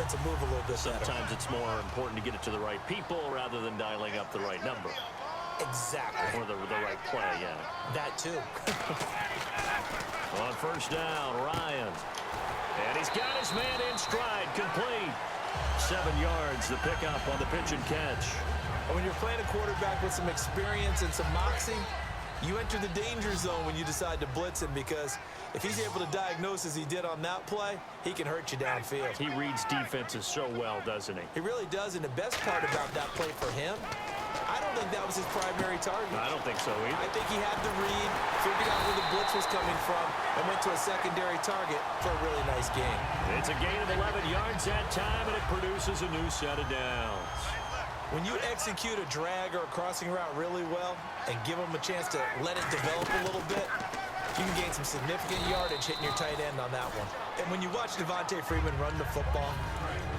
offensive move a little bit better. Sometimes it's more important to get it to the right people rather than dialing up the right number. Exactly. Or the right play, yeah. That too. On first down, Ryan. And he's got his man in stride, complete. 7 yards, the pickup on the pitch and catch. And when you're playing a quarterback with some experience and some moxie, you enter the danger zone when you decide to blitz him, because if he's able to diagnose as he did on that play, he can hurt you downfield. He reads defenses so well, doesn't he? He really does, and the best part about that play for him, I don't think that was his primary target. I don't think so either. I think he had the read, figured out where the blitz was coming from, and went to a secondary target for a really nice game. It's a gain of 11 yards that time, and it produces a new set of downs. When you execute a drag or a crossing route really well and give them a chance to let it develop a little bit, you can gain some significant yardage hitting your tight end on that one. And when you watch Devontae Freeman run the football,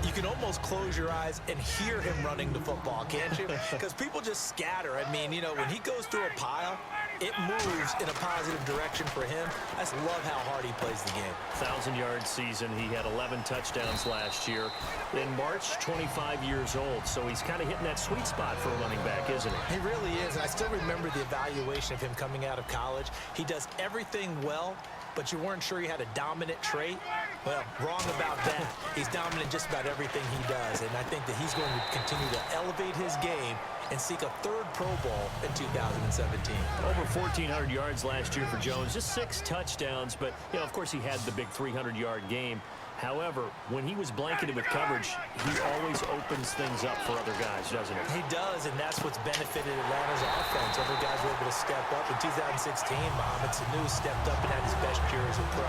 you can almost close your eyes and hear him running the football, can't you? Because people just scatter. I mean, you know, when he goes through a pile, it moves in a positive direction for him. I just love how hard he plays the game. 1,000-yard season. He had 11 touchdowns last year. In March, 25 years old. So he's kind of hitting that sweet spot for a running back, isn't he? He really is. And I still remember the evaluation of him coming out of college. He does everything well, but you weren't sure he had a dominant trait. Well, wrong about that. He's dominant just about everything he does, and I think that he's going to continue to elevate his game and seek a 3rd Pro Bowl in 2017. Over 1,400 yards last year for Jones, just 6 touchdowns, but, you know, of course he had the big 300-yard game. However, when he was blanketed with coverage, he always opens things up for other guys, doesn't he? He does, and that's what's benefited Atlanta's offense. Other guys were able to step up. In 2016, Mohamed Sanu stepped up and had his best year as a pro.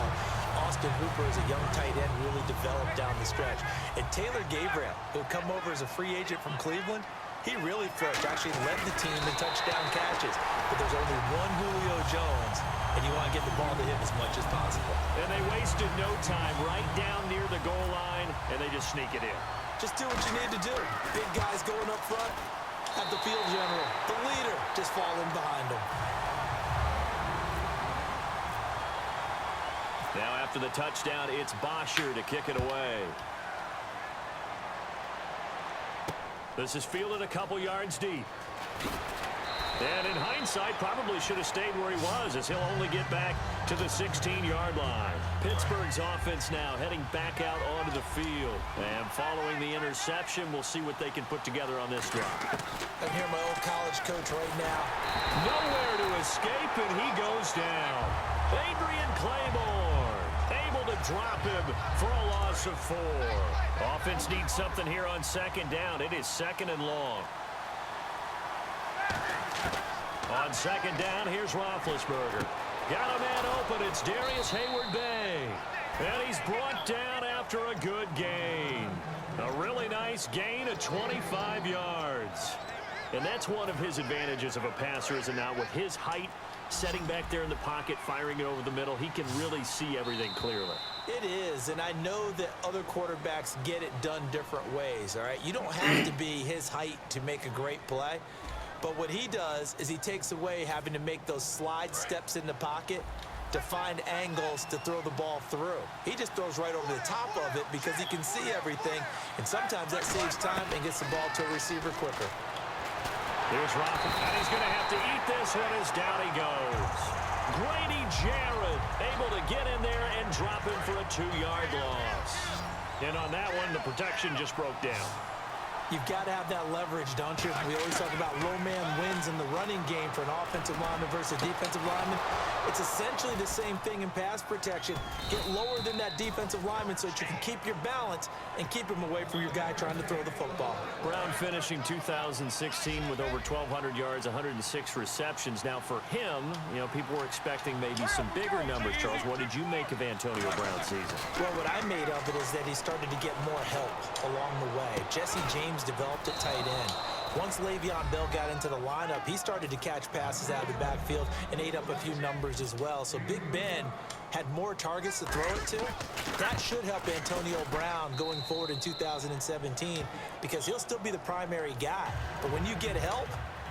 Austin Hooper, as a young tight end, really developed down the stretch. And Taylor Gabriel, who had come over as a free agent from Cleveland, he really flourished, actually led the team in touchdown catches. But there's only one Julio Jones, and you want to get the ball to him as much as possible. And they wasted no time right down near the goal line, and they just sneak it in. Just do what you need to do. Big guys going up front, have the field general, the leader, just falling behind them. Now after the touchdown, it's Bosher to kick it away. This is fielded a couple yards deep. And in hindsight, probably should have stayed where he was, as he'll only get back to the 16-yard line. Pittsburgh's offense now heading back out onto the field. And following the interception, we'll see what they can put together on this drive. I'm here, my old college coach right now. Nowhere to escape, and he goes down. Adrian Claiborne able to drop him for a loss of 4. Offense needs something here on 2nd down. It is 2nd and long. On 2nd down, here's Roethlisberger. Got a man open. It's Darius Hayward-Bay. And he's brought down after a good gain. A really nice gain of 25 yards. And that's one of his advantages of a passer, is now with his height, setting back there in the pocket, firing it over the middle, he can really see everything clearly. It is, and I know that other quarterbacks get it done different ways, all right? You don't have to be his height to make a great play, but what he does is he takes away having to make those slide steps in the pocket to find angles to throw the ball through. He just throws right over the top of it because he can see everything, and sometimes that saves time and gets the ball to a receiver quicker. Here's Roethlisberger, and he's going to have to eat this one as down he goes. Grady Jarrett able to get in there and drop him for a 2-yard loss. And on that one, the protection just broke down. You've got to have that leverage, don't you? We always talk about low man wins in the running game for an offensive lineman versus a defensive lineman. It's essentially the same thing in pass protection. Get lower than that defensive lineman so that you can keep your balance and keep him away from your guy trying to throw the football. Brown finishing 2016 with over 1,200 yards, 106 receptions. Now for him, you know, people were expecting maybe some bigger numbers. Charles, what did you make of Antonio Brown's season? Well, what I made of it is that he started to get more help along the way. Jesse James developed at tight end. Once Le'Veon Bell got into the lineup, he started to catch passes out of the backfield and ate up a few numbers as well. So Big Ben had more targets to throw it to. That should help Antonio Brown going forward in 2017 because he'll still be the primary guy. But when you get help,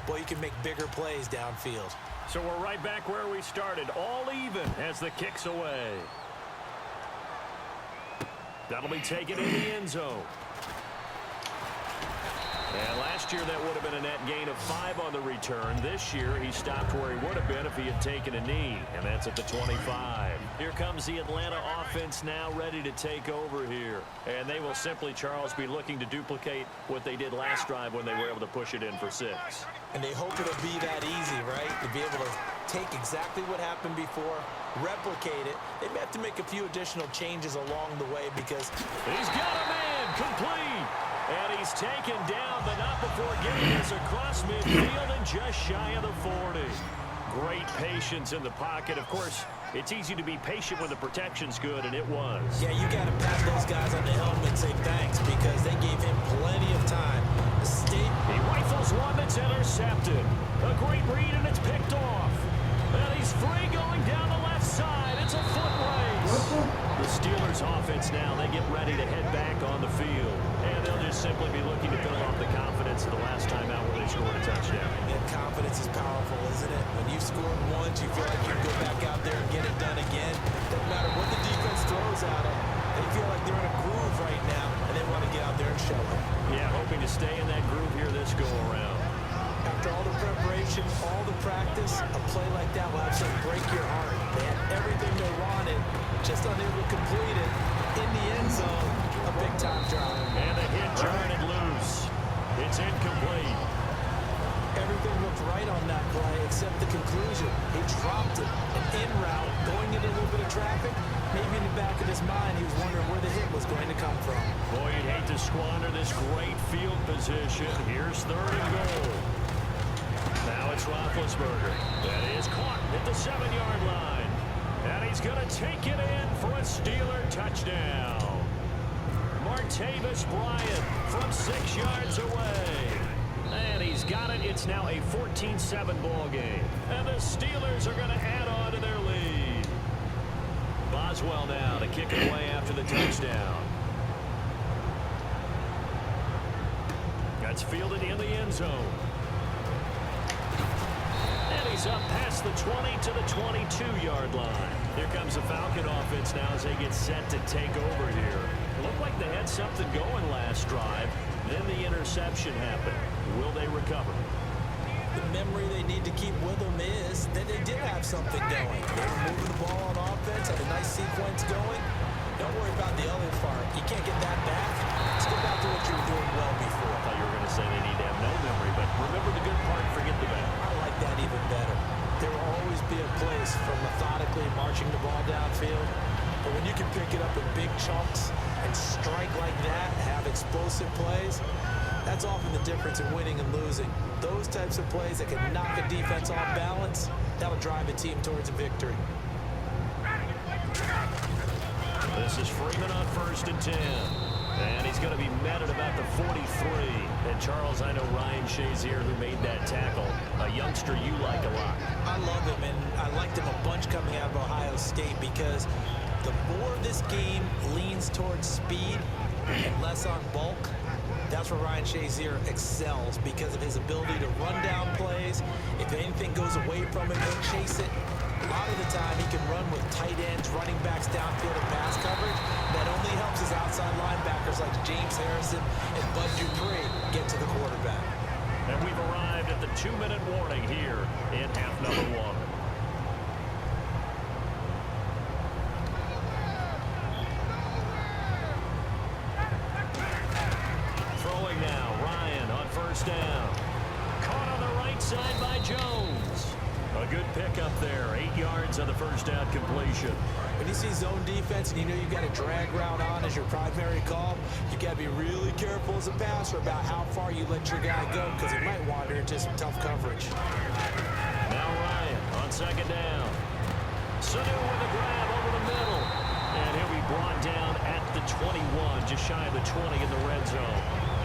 boy, you can make bigger plays downfield. So we're right back where we started, all even as the kick's away. That'll be taken in the end zone. And last year, that would have been a net gain of 5 on the return. This year, he stopped where he would have been if he had taken a knee, and that's at the 25. Here comes the Atlanta offense now ready to take over here. And they will simply, Charles, be looking to duplicate what they did last drive when they were able to push it in for 6. And they hope it'll be that easy, right? To be able to take exactly what happened before, replicate it. They may have to make a few additional changes along the way because he's got a man complete. And he's taken down, but not before getting this across midfield and just shy of the 40. Great patience in the pocket. Of course, it's easy to be patient when the protection's good, and it was. Yeah, you got to pat those guys on the helmet and say thanks because they gave him plenty of time. He rifles one that's intercepted. A great read, and it's picked off. And he's free going down the left side. It's a foot race. The Steelers offense now, they get ready to head back on the field. And they'll just simply be looking to build off the confidence of the last time out where they scored a touchdown. And confidence is powerful, isn't it? When you've scored once, you feel like you can go back out there and get it done again. Doesn't matter what the defense throws at them. They feel like they're in a groove right now, and they want to get out there and show it. Yeah, hoping to stay in that groove here this go-around. After all the preparation, all the practice, a play like that will absolutely break your heart. They had everything they wanted, just unable to complete it. In the end zone, a big-time drop. And the hit turn and loose. It's incomplete. Everything looked right on that play except the conclusion. He dropped it. An in route, going into a little bit of traffic. Maybe in the back of his mind, he was wondering where the hit was going to come from. Boy, you'd hate to squander this great field position. Here's 3rd and goal. Now it's Roethlisberger. That is caught at the 7-yard line. And he's going to take it in for a Steeler touchdown. Martavis Bryant from 6 yards away. And he's got it. It's now a 14-7 ball game. And the Steelers are going to add on to their lead. Boswell now to kick it away after the touchdown. That's fielded in the end zone. And he's up past the 20 to the 22-yard line. Here comes the Falcon offense now as they get set to take over here. Looked like they had something going last drive. Then the interception happened. Will they recover? The memory they need to keep with them is that they did have something going. They were moving the ball on offense, had a nice sequence going. Don't worry about the other part. You can't get that back. Let's go back to what you were doing well before. I thought you were going to say they need to have no memory, but remember the good part, forget the bad. I like that even better. There will always be a place for methodically marching the ball downfield. But when you can pick it up in big chunks and strike like that, have explosive plays, that's often the difference in winning and losing. Those types of plays that can knock a defense off balance, that'll drive a team towards a victory. This is Freeman on 1st and 10. And he's going to be met at about the 43. And Charles, I know Ryan Shazier, who made that tackle, a youngster you like a lot. I love him, and I liked him a bunch coming out of Ohio State because the more this game leans towards speed and less on bulk, that's where Ryan Shazier excels because of his ability to run down plays. If anything goes away from him, he'll chase it. A lot of the time, he can run with tight ends, running backs downfield and pass coverage. That only helps his outside linebackers like James Harrison and Bud Dupree get to the quarterback. And we've arrived at the 2-minute warning here in half number 1. Throwing now, Ryan on 1st down. Caught on the right side by Jones. A good pickup there, 8 yards on the 1st down completion. When you see zone defense and you know you've got a drag route on as your primary call, you've got to be really careful as a passer about how far you let your guy go because he might wander into some tough coverage. Now Ryan on 2nd down. Sanu with a grab over the middle. And he'll be brought down at the 21, just shy of the 20 in the red zone.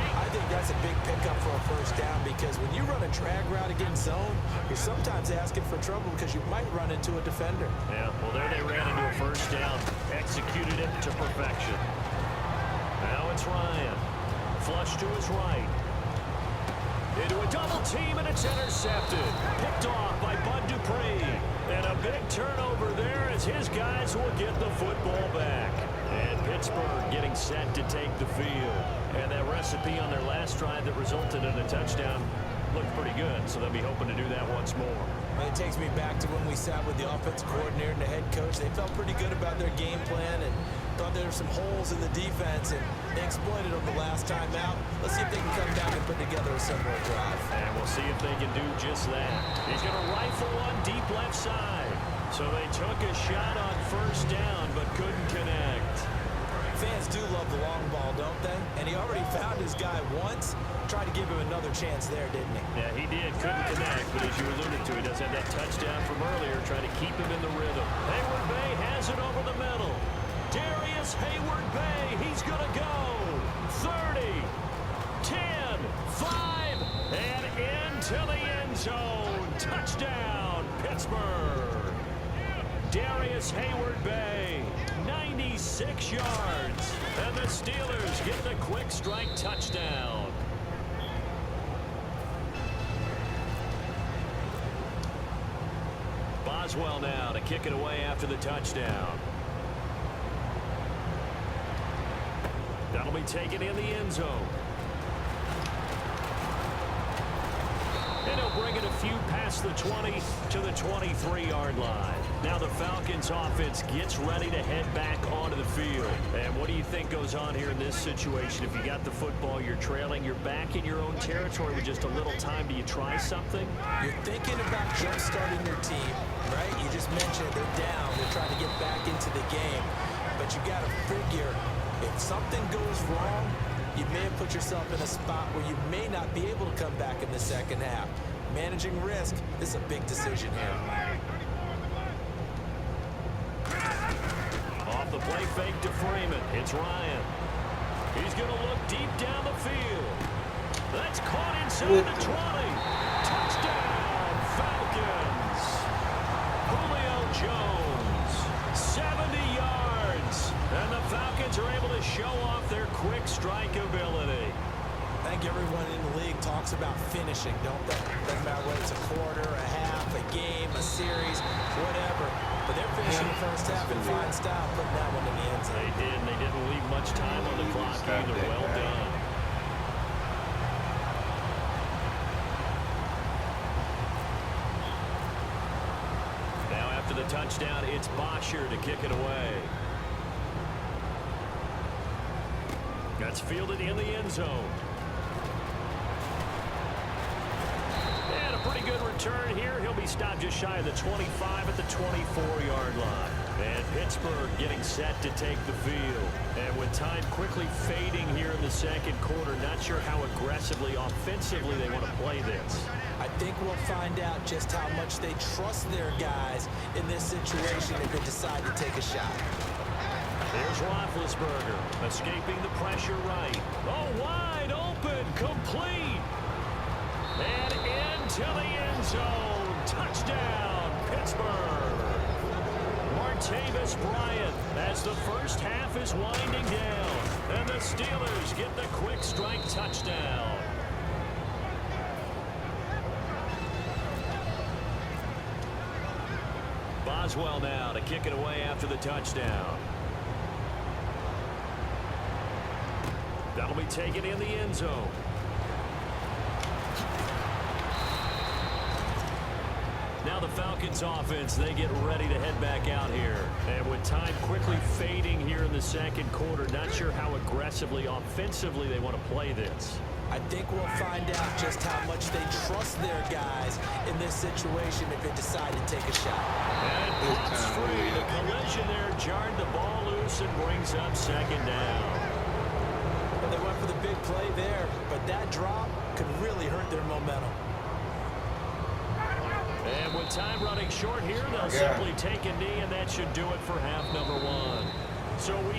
I think that's a big pickup for a 1st down because when you run a drag route against zone, you're sometimes asking for trouble because you might run into a defender. Yeah, well, there they ran into a 1st down, executed it to perfection. Now it's Ryan. Flush to his right. Into a double team, and it's intercepted. Picked off by Bud Dupree. And a big turnover there as his guys will get the football back. And Pittsburgh getting set to take the field. And that recipe on their last drive that resulted in a touchdown looked pretty good, so they'll be hoping to do that once more. It takes me back to when we sat with the offensive coordinator and the head coach. They felt pretty good about their game plan and thought there were some holes in the defense, and they exploited them the last time out. Let's see if they can come back and put together a similar drive. And we'll see if they can do just that. He's going to rifle one deep left side. So they took a shot on first down, but couldn't connect. Fans do love the long ball, don't they? And he already found his guy once. Tried to give him another chance there, didn't he? Yeah, he did. Couldn't connect, but as you alluded to, he does have that touchdown from earlier, trying to keep him in the rhythm. Hayward Bay has it over the middle. Darius Hayward Bay, he's going to go. 30, 10, 5, and into the end zone. Touchdown, Pittsburgh. Darius Hayward Bay, 96 yards. And the Steelers get the quick strike touchdown. Boswell now to kick it away after the touchdown. That'll be taken in the end zone. And he'll bring it a few past the 20 to the 23-yard line. Now the Falcons offense gets ready to head back onto the field. And what do you think goes on here in this situation? If you got the football, you're trailing, you're back in your own territory with just a little time. Do you try something? You're thinking about jump-starting your team, right? You just mentioned they're down. They're trying to get back into the game. But you got to figure if something goes wrong, you may have put yourself in a spot where you may not be able to come back in the second half. Managing risk, this is a big decision here. Off the play fake to Freeman. It's Ryan. He's going to look deep down the field. That's caught inside the 20. Touchdown, Falcons. Julio Jones, 70 yards. And the Falcons are able to show off their quick strike ability. I think everyone in the league talks about finishing, don't they? Doesn't matter whether it's a quarter, a half, a game, a series, whatever. But they're finishing the first half in fine style, putting that one in the end zone. They did, and they didn't leave much time on the clock either. Well done. Now after the touchdown, it's Bosher to kick it away. That's fielded in the end zone. And a pretty good return here. He'll be stopped just shy of the 25 at the 24-yard line. And Pittsburgh getting set to take the field. And with time quickly fading here in the second quarter, not sure how aggressively, offensively they want to play this. I think we'll find out just how much they trust their guys in this situation if they decide to take a shot. There's Roethlisberger escaping the pressure right. Oh, wide open, complete. And into the end zone. Touchdown, Pittsburgh. Martavis Bryant as the first half is winding down. And the Steelers get the quick strike touchdown. Boswell now to kick it away after the touchdown. That'll be taken in the end zone. Now the Falcons offense, they get ready to head back out here. And with time quickly fading here in the second quarter, not sure how aggressively, offensively they want to play this. I think we'll find out just how much they trust their guys in this situation if they decide to take a shot. And it's free. The collision there jarred the ball loose and brings up second down. They went for the big play there, but that drop could really hurt their momentum. And with time running short here, they'll simply take a knee, and that should do it for half number one. So we